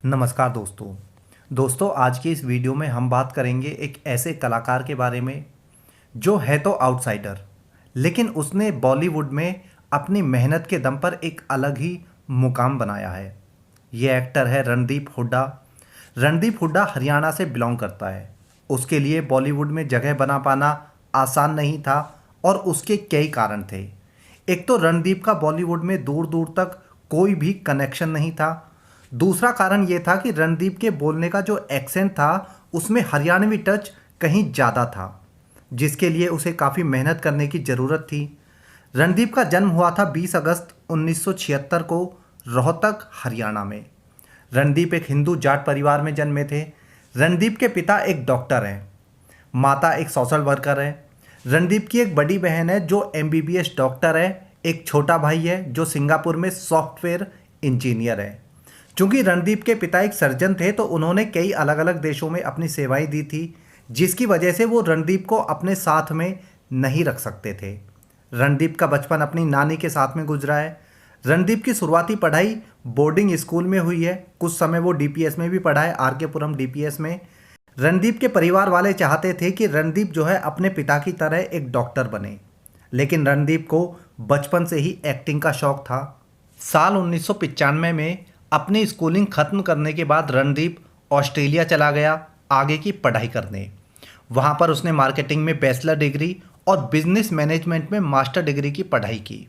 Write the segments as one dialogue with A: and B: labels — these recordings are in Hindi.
A: नमस्कार दोस्तों आज की इस वीडियो में हम बात करेंगे एक ऐसे कलाकार के बारे में जो है तो आउटसाइडर, लेकिन उसने बॉलीवुड में अपनी मेहनत के दम पर एक अलग ही मुकाम बनाया है। ये एक्टर है रणदीप हुड्डा। रणदीप हुड्डा हरियाणा से बिलोंग करता है। उसके लिए बॉलीवुड में जगह बना पाना आसान नहीं था और उसके कई कारण थे। एक तो रणदीप का बॉलीवुड में दूर दूर तक कोई भी कनेक्शन नहीं था। दूसरा कारण ये था कि रणदीप के बोलने का जो एक्सेंट था उसमें हरियाणवी टच कहीं ज़्यादा था, जिसके लिए उसे काफ़ी मेहनत करने की ज़रूरत थी। रणदीप का जन्म हुआ था 20 अगस्त 1976 को रोहतक, हरियाणा में। रणदीप एक हिंदू जाट परिवार में जन्मे थे। रणदीप के पिता एक डॉक्टर हैं, माता एक सोशल वर्कर है। रणदीप की एक बड़ी बहन है जो एमबीबीएस डॉक्टर है। एक छोटा भाई है जो सिंगापुर में सॉफ्टवेयर इंजीनियर है। चूंकि रणदीप के पिता एक सर्जन थे तो उन्होंने कई अलग अलग देशों में अपनी सेवाएं दी थी, जिसकी वजह से वो रणदीप को अपने साथ में नहीं रख सकते थे। रणदीप का बचपन अपनी नानी के साथ में गुजरा है। रणदीप की शुरुआती पढ़ाई बोर्डिंग स्कूल में हुई है। कुछ समय वो डीपीएस में भी पढ़ा है, आर के पुरम डीपीएस में। रणदीप के परिवार वाले चाहते थे कि रणदीप जो है अपने पिता की तरह एक डॉक्टर बने, लेकिन रणदीप को बचपन से ही एक्टिंग का शौक था। साल 1995 में अपनी स्कूलिंग खत्म करने के बाद रणदीप ऑस्ट्रेलिया चला गया आगे की पढ़ाई करने। वहाँ पर उसने मार्केटिंग में बैचलर डिग्री और बिजनेस मैनेजमेंट में मास्टर डिग्री की पढ़ाई की।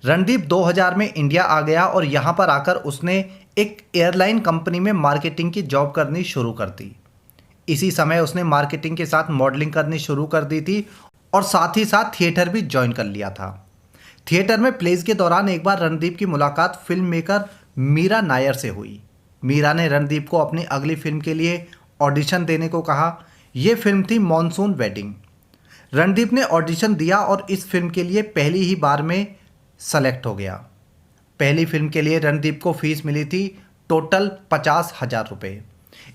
A: रणदीप 2000 में इंडिया आ गया और यहाँ पर आकर उसने एक एयरलाइन कंपनी में मार्केटिंग की जॉब करनी शुरू कर दी। इसी समय उसने मार्केटिंग के साथ मॉडलिंग करनी शुरू कर दी थी और साथ ही साथ थिएटर भी ज्वाइन कर लिया था। थिएटर में प्लेज के दौरान एक बार रणदीप की मुलाकात फिल्म मेकर मीरा नायर से हुई। मीरा ने रणदीप को अपनी अगली फिल्म के लिए ऑडिशन देने को कहा। यह फिल्म थी मॉनसून वेडिंग। रणदीप ने ऑडिशन दिया और इस फिल्म के लिए पहली ही बार में सेलेक्ट हो गया। पहली फिल्म के लिए रणदीप को फीस मिली थी टोटल 50,000 रुपये।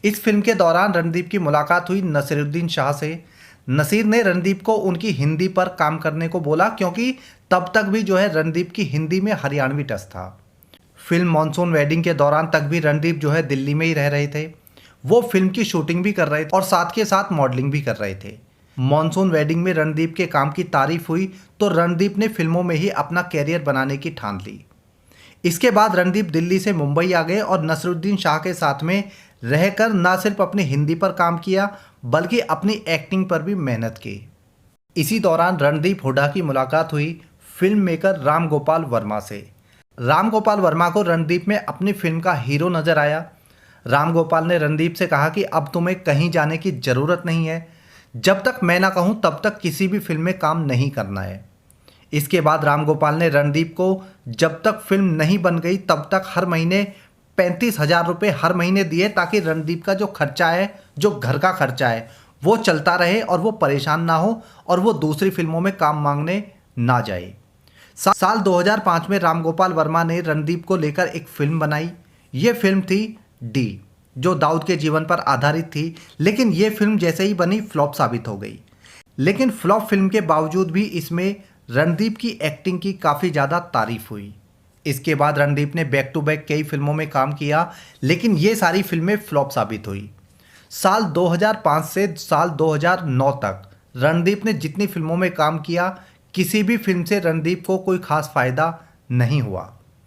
A: इस फिल्म के दौरान रणदीप की मुलाकात हुई नसीरुद्दीन शाह से। नसीर ने रणदीप को उनकी हिंदी पर काम करने को बोला, क्योंकि तब तक भी जो है रणदीप की हिंदी में हरियाणवी टच था। फिल्म मॉनसून वेडिंग के दौरान तक भी रणदीप जो है दिल्ली में ही रह रहे थे। वो फिल्म की शूटिंग भी कर रहे थे और साथ के साथ मॉडलिंग भी कर रहे थे। मॉनसून वेडिंग में रणदीप के काम की तारीफ हुई तो रणदीप ने फिल्मों में ही अपना कैरियर बनाने की ठान ली। इसके बाद रणदीप दिल्ली से मुंबई आ गए और नसीरुद्दीन शाह के साथ में रहकर न सिर्फ अपनी हिंदी पर काम किया बल्कि अपनी एक्टिंग पर भी मेहनत की। इसी दौरान रणदीप हुड्डा की मुलाकात हुई फिल्म मेकर राम गोपाल वर्मा से। राम गोपाल वर्मा को रणदीप में अपनी फिल्म का हीरो नजर आया। राम गोपाल ने रणदीप से कहा कि अब तुम्हें कहीं जाने की ज़रूरत नहीं है, जब तक मैं ना कहूँ तब तक किसी भी फिल्म में काम नहीं करना है। इसके बाद राम गोपाल ने रणदीप को जब तक फिल्म नहीं बन गई तब तक हर महीने 35,000 रुपये हर महीने दिए, ताकि रणदीप का जो खर्चा है, जो घर का खर्चा है, वो चलता रहे और वो परेशान ना हो और वो दूसरी फिल्मों में काम मांगने ना जाए। साल 2005 में राम गोपाल वर्मा ने रणदीप को लेकर एक फिल्म बनाई। ये फिल्म थी डी, जो दाऊद के जीवन पर आधारित थी, लेकिन ये फिल्म जैसे ही बनी फ्लॉप साबित हो गई। लेकिन फ्लॉप फिल्म के बावजूद भी इसमें रणदीप की एक्टिंग की काफ़ी ज़्यादा तारीफ हुई। इसके बाद रणदीप ने बैक टू बैक कई फिल्मों में काम किया, लेकिन ये सारी फिल्में फ्लॉप साबित हुई। साल 2005 से साल 2009 तक रणदीप ने जितनी फिल्मों में काम किया, किसी भी फिल्म से रणदीप को कोई खास फायदा नहीं हुआ।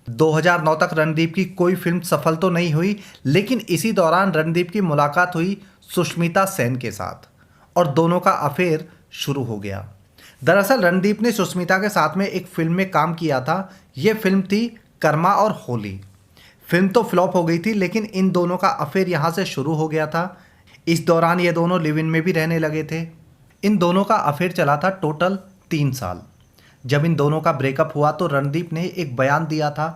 A: 2009 तक रणदीप की कोई फिल्म सफल तो नहीं हुई, लेकिन इसी दौरान रणदीप की मुलाकात हुई सुष्मिता सेन के साथ और दोनों का अफेयर शुरू हो गया। दरअसल रणदीप ने सुष्मिता के साथ में एक फिल्म में काम किया था। ये फिल्म थी कर्मा और होली। फिल्म तो फ्लॉप हो गई थी, लेकिन इन दोनों का अफेयर यहाँ से शुरू हो गया था। इस दौरान ये दोनों लिव इन में भी रहने लगे थे। इन दोनों का अफेयर चला था टोटल 3 साल। जब इन दोनों का ब्रेकअप हुआ तो रणदीप ने एक बयान दिया था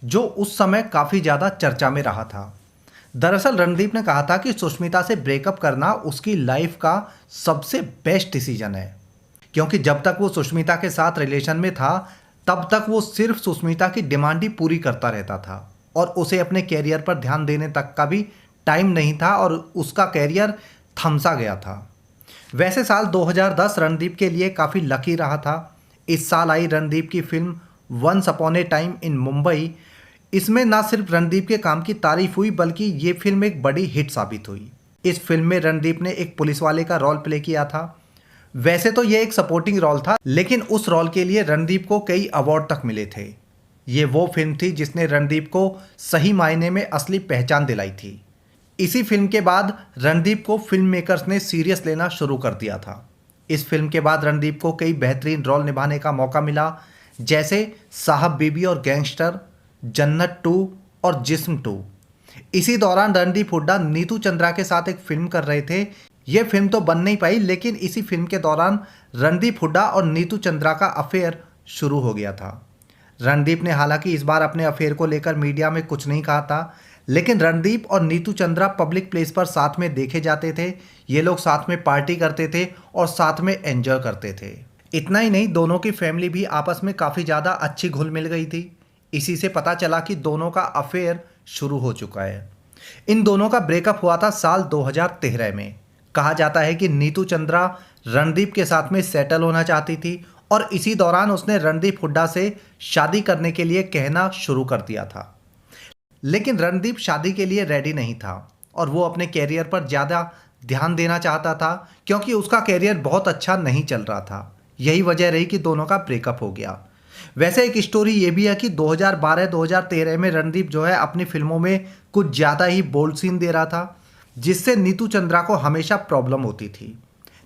A: जो उस समय काफ़ी ज़्यादा चर्चा में रहा था। दरअसल रणदीप ने कहा था कि सुष्मिता से ब्रेकअप करना उसकी लाइफ का सबसे बेस्ट डिसीजन है, क्योंकि जब तक वो सुष्मिता के साथ रिलेशन में था तब तक वो सिर्फ सुष्मिता की डिमांड ही पूरी करता रहता था और उसे अपने कैरियर पर ध्यान देने तक का भी टाइम नहीं था और उसका कैरियर थमसा गया था। वैसे साल 2010 रणदीप के लिए काफ़ी लकी रहा था। इस साल आई रणदीप की film once upon a time in Mumbai. इसमें ना सिर्फ रणदीप के काम की तारीफ हुई बल्कि ये फिल्म एक बड़ी हिट साबित हुई। इस फिल्म में रणदीप ने एक पुलिस वाले का रोल प्ले किया था। वैसे तो ये एक सपोर्टिंग रोल था, लेकिन उस रोल के लिए रणदीप को कई अवार्ड तक मिले थे। ये वो फिल्म थी जिसने रणदीप को सही मायने में असली पहचान दिलाई थी। इसी फिल्म के बाद रणदीप को फिल्म मेकर्स ने सीरियस लेना शुरू कर दिया था। इस फिल्म के बाद रणदीप को कई बेहतरीन रोल निभाने का मौका मिला, जैसे साहब बीबी और गैंगस्टर, जन्नत 2 और जिस्म 2। इसी दौरान रणदीप हुड्डा नीतू चंद्रा के साथ एक फिल्म कर रहे थे। यह फिल्म तो बन नहीं पाई, लेकिन इसी फिल्म के दौरान रणदीप हुड्डा और नीतू चंद्रा का अफेयर शुरू हो गया था। रणदीप ने हालांकि इस बार अपने अफेयर को लेकर मीडिया में कुछ नहीं कहा था, लेकिन रणदीप और नीतू चंद्रा पब्लिक प्लेस पर साथ में देखे जाते थे। ये लोग साथ में पार्टी करते थे और साथ में एंजॉय करते थे। इतना ही नहीं, दोनों की फैमिली भी आपस में काफ़ी ज़्यादा अच्छी घुल मिल गई थी। इसी से पता चला कि दोनों का अफेयर शुरू हो चुका है। इन दोनों का ब्रेकअप हुआ था साल 2013 में। कहा जाता है कि नीतू चंद्रा रणदीप के साथ में सेटल होना चाहती थी और इसी दौरान उसने रणदीप हुड्डा से शादी करने के लिए कहना शुरू कर दिया था। लेकिन रणदीप शादी के लिए रेडी नहीं था और वो अपने कैरियर पर ज़्यादा ध्यान देना चाहता था, क्योंकि उसका कैरियर बहुत अच्छा नहीं चल रहा था। यही वजह रही कि दोनों का ब्रेकअप हो गया। वैसे एक स्टोरी ये भी है कि 2012-2013 में रणदीप जो है अपनी फिल्मों में कुछ ज़्यादा ही बोल्ड सीन दे रहा था, जिससे नीतू चंद्रा को हमेशा प्रॉब्लम होती थी।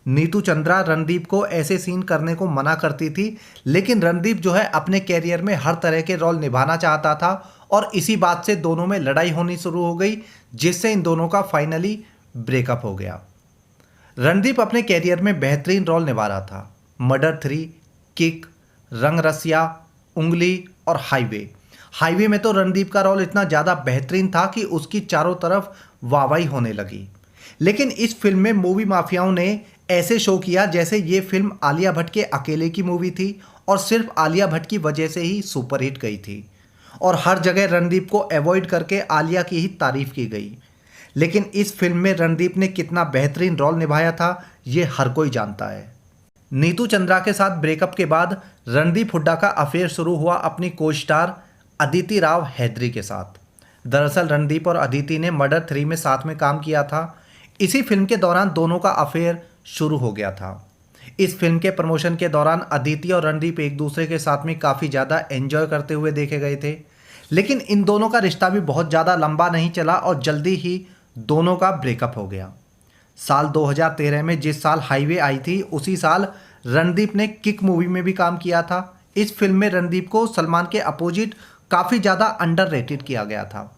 A: नीतू चंद्रा रणदीप को ऐसे सीन करने को मना करती थी, लेकिन रणदीप जो है अपने कैरियर में हर तरह के रोल निभाना चाहता था और इसी बात से दोनों में लड़ाई होनी शुरू हो गई, जिससे इन दोनों का फाइनली ब्रेकअप हो गया। रणदीप अपने कैरियर में बेहतरीन रोल निभा रहा था। मर्डर 3, किक, रंग रसिया, उंगली और हाईवे में तो रणदीप का रोल इतना ज़्यादा बेहतरीन था कि उसकी चारों तरफ वाहवाही होने लगी। लेकिन इस फिल्म में मूवी माफियाओं ने ऐसे शो किया जैसे ये फिल्म आलिया भट्ट के अकेले की मूवी थी और सिर्फ आलिया भट्ट की वजह से ही सुपरहिट गई थी और हर जगह रणदीप को अवॉइड करके आलिया की ही तारीफ की गई। लेकिन इस फिल्म में रणदीप ने कितना बेहतरीन रोल निभाया था ये हर कोई जानता है। नीतू चंद्रा के साथ ब्रेकअप के बाद रणदीप हुड्डा का अफेयर शुरू हुआ अपनी को स्टार अदिति राव हैदरी के साथ। दरअसल रणदीप और अदिति ने मर्डर 3 में साथ में काम किया था। इसी फिल्म के दौरान दोनों का अफेयर शुरू हो गया था। इस फिल्म के प्रमोशन के दौरान अदिति और रणदीप एक दूसरे के साथ में काफ़ी ज़्यादा एंजॉय करते हुए देखे गए थे, लेकिन इन दोनों का रिश्ता भी बहुत ज़्यादा लंबा नहीं चला और जल्दी ही दोनों का ब्रेकअप हो गया। साल 2013 में जिस साल हाईवे आई थी, उसी साल रणदीप ने किक मूवी में भी काम किया था। इस फिल्म में रणदीप को सलमान के अपोजिट काफ़ी ज़्यादा अंडररेटेड किया गया था।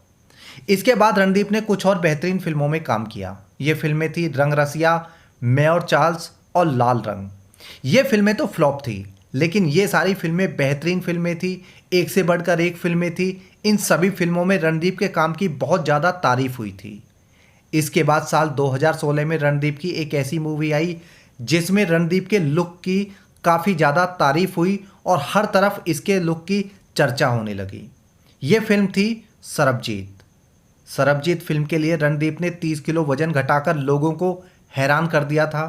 A: इसके बाद रणदीप ने कुछ और बेहतरीन फिल्मों में काम किया। ये फिल्में थी रंग रसिया, मैं और चार्ल्स और लाल रंग। ये फिल्में तो फ्लॉप थी, लेकिन ये सारी फिल्में बेहतरीन फिल्में थी, एक से बढ़कर एक फिल्में थी। इन सभी फिल्मों में रणदीप के काम की बहुत ज़्यादा तारीफ हुई थी। इसके बाद साल 2016 में रणदीप की एक ऐसी मूवी आई जिसमें रणदीप के लुक की काफ़ी ज़्यादा तारीफ हुई और हर तरफ इसके लुक की चर्चा होने लगी। ये फिल्म थी सरबजीत। सरबजीत फिल्म के लिए रणदीप ने 30 किलो वजन घटाकर लोगों को हैरान कर दिया था।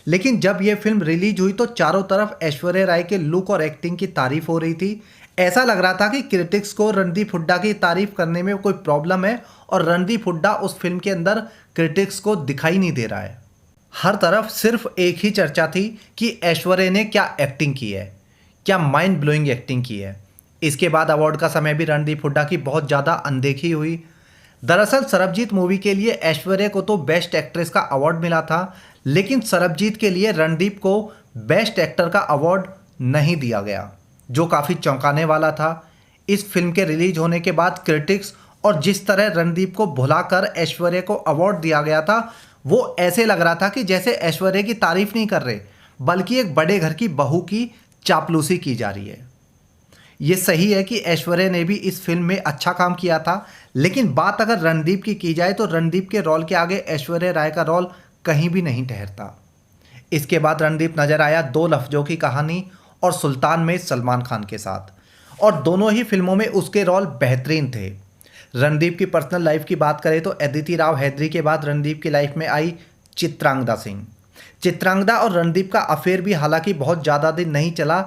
A: लेकिन जब यह फिल्म रिलीज हुई तो चारों तरफ ऐश्वर्या राय के लुक और एक्टिंग की तारीफ हो रही थी। ऐसा लग रहा था कि क्रिटिक्स को रणदीप हुड्डा की तारीफ करने में कोई प्रॉब्लम है और रणदीप हुड्डा उस फिल्म के अंदर क्रिटिक्स को दिखाई नहीं दे रहा है। हर तरफ सिर्फ एक ही चर्चा थी कि ऐश्वर्या ने क्या एक्टिंग की है, क्या माइंड ब्लोइंग एक्टिंग की है। इसके बाद अवार्ड का समय भी रणदीप हुड्डा की बहुत ज़्यादा अनदेखी हुई। दरअसल सरबजीत मूवी के लिए ऐश्वर्या को तो बेस्ट एक्ट्रेस का अवार्ड मिला था, लेकिन सरबजीत के लिए रणदीप को बेस्ट एक्टर का अवार्ड नहीं दिया गया, जो काफ़ी चौंकाने वाला था। इस फिल्म के रिलीज होने के बाद क्रिटिक्स और जिस तरह रणदीप को भुलाकर ऐश्वर्या को अवार्ड दिया गया था, वो ऐसे लग रहा था कि जैसे ऐश्वर्या की तारीफ नहीं कर रहे, बल्कि एक बड़े घर की बहू की चापलूसी की जा रही है। ये सही है कि ऐश्वर्या ने भी इस फिल्म में अच्छा काम किया था, लेकिन बात अगर रणदीप की जाए तो रणदीप के रोल के आगे ऐश्वर्या राय का रोल कहीं भी नहीं ठहरता। इसके बाद रणदीप नजर आया 2 लफ्जों की कहानी और सुल्तान में सलमान खान के साथ, और दोनों ही फिल्मों में उसके रोल बेहतरीन थे। रणदीप की पर्सनल लाइफ की बात करें तो अदिति राव हैदरी के बाद रणदीप की लाइफ में आई चित्रांगदा सिंह। चित्रांगदा और रणदीप का अफेयर भी हालांकि बहुत ज़्यादा दिन नहीं चला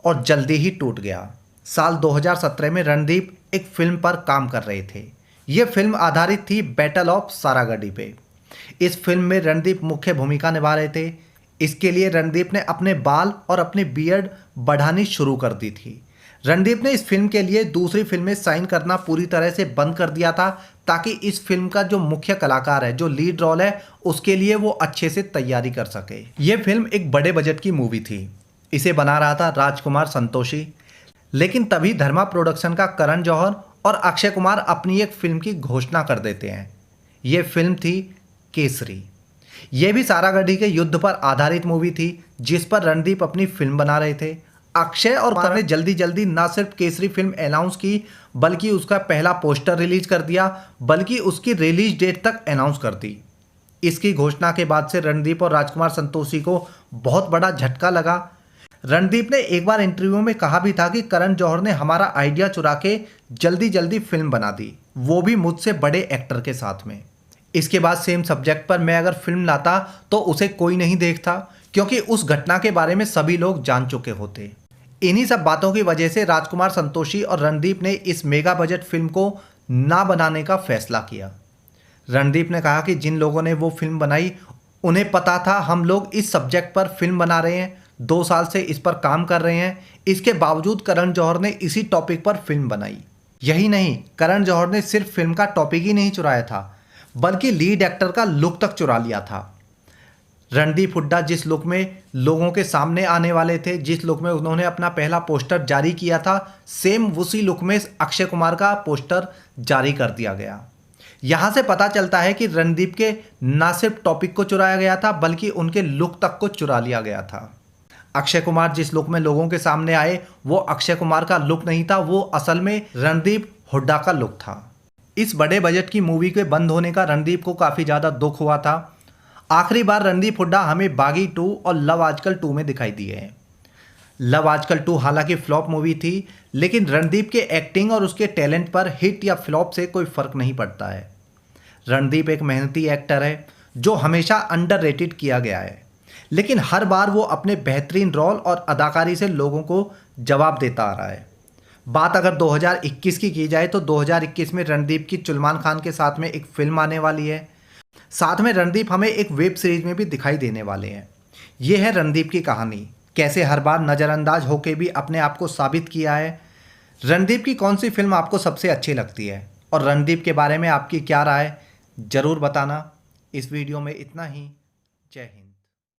A: और जल्दी ही टूट गया। साल 2017 में रणदीप एक फिल्म पर काम कर रहे थे। ये फिल्म आधारित थी बैटल ऑफ सारागढ़ी पे। इस फिल्म में रणदीप मुख्य भूमिका निभा रहे थे। इसके लिए रणदीप ने अपने बाल और अपनी बियर्ड बढ़ानी शुरू कर दी थी। रणदीप ने इस फिल्म के लिए दूसरी फिल्म में साइन करना पूरी तरह से बंद कर दिया था, ताकि इस फिल्म का जो मुख्य कलाकार है, जो लीड रोल है, उसके लिए वो अच्छे से तैयारी कर सके। ये फिल्म एक बड़े बजट की मूवी थी। इसे बना रहा था राजकुमार संतोषी। लेकिन तभी धर्मा प्रोडक्शन का करण जौहर और अक्षय कुमार अपनी एक फिल्म की घोषणा कर देते हैं। ये फिल्म थी केसरी। यह भी सारागढ़ी के युद्ध पर आधारित मूवी थी, जिस पर रणदीप अपनी फिल्म बना रहे थे। अक्षय और करण ने जल्दी जल्दी न सिर्फ केसरी फिल्म अनाउंस की, बल्कि उसका पहला पोस्टर रिलीज कर दिया, बल्कि उसकी रिलीज डेट तक अनाउंस कर दी। इसकी घोषणा के बाद से रणदीप और राजकुमार संतोषी को बहुत बड़ा झटका लगा। रणदीप ने एक बार इंटरव्यू में कहा भी था कि करण जौहर ने हमारा आइडिया चुरा के जल्दी जल्दी फिल्म बना दी, वो भी मुझसे बड़े एक्टर के साथ में। इसके बाद सेम सब्जेक्ट पर मैं अगर फिल्म लाता तो उसे कोई नहीं देखता, क्योंकि उस घटना के बारे में सभी लोग जान चुके होते। इन्हीं सब बातों की वजह से राजकुमार संतोषी और रणदीप ने इस मेगा बजट फिल्म को ना बनाने का फैसला किया। रणदीप ने कहा कि जिन लोगों ने वो फिल्म बनाई उन्हें पता था हम लोग इस सब्जेक्ट पर फिल्म बना रहे हैं, 2 साल से इस पर काम कर रहे हैं। इसके बावजूद करण जौहर ने इसी टॉपिक पर फिल्म बनाई। यही नहीं, करण जौहर ने सिर्फ फिल्म का टॉपिक ही नहीं चुराया था, बल्कि लीड एक्टर का लुक तक चुरा लिया था। रणदीप हुड्डा जिस लुक में लोगों के सामने आने वाले थे, जिस लुक में उन्होंने अपना पहला पोस्टर जारी किया था, सेम उसी लुक में अक्षय कुमार का पोस्टर जारी कर दिया गया। यहाँ से पता चलता है कि रणदीप के न सिर्फ टॉपिक को चुराया गया था, बल्कि उनके लुक तक को चुरा लिया गया था। अक्षय कुमार जिस लुक में लोगों के सामने आए, वो अक्षय कुमार का लुक नहीं था, वो असल में रणदीप हुड्डा का लुक था। इस बड़े बजट की मूवी के बंद होने का रणदीप को काफ़ी ज़्यादा दुख हुआ था। आखिरी बार रणदीप हुड्डा हमें बागी 2 और लव आजकल 2 में दिखाई दिए हैं। लव आजकल 2 हालांकि फ्लॉप मूवी थी, लेकिन रणदीप के एक्टिंग और उसके टैलेंट पर हिट या फ्लॉप से कोई फ़र्क नहीं पड़ता है। रणदीप एक मेहनती एक्टर है जो हमेशा अंडररेटेड किया गया है, लेकिन हर बार वो अपने बेहतरीन रोल और अदाकारी से लोगों को जवाब देता आ रहा है। बात अगर 2021 की जाए तो 2021 में रणदीप की सलमान खान के साथ में एक फिल्म आने वाली है। साथ में रणदीप हमें एक वेब सीरीज में भी दिखाई देने वाले हैं। ये है रणदीप की कहानी, कैसे हर बार नज़रअंदाज होकर भी अपने आप को साबित किया है। रणदीप की कौन सी फिल्म आपको सबसे अच्छी लगती है और रणदीप के बारे में आपकी क्या राय, ज़रूर बताना। इस वीडियो में इतना ही। जय हिंद।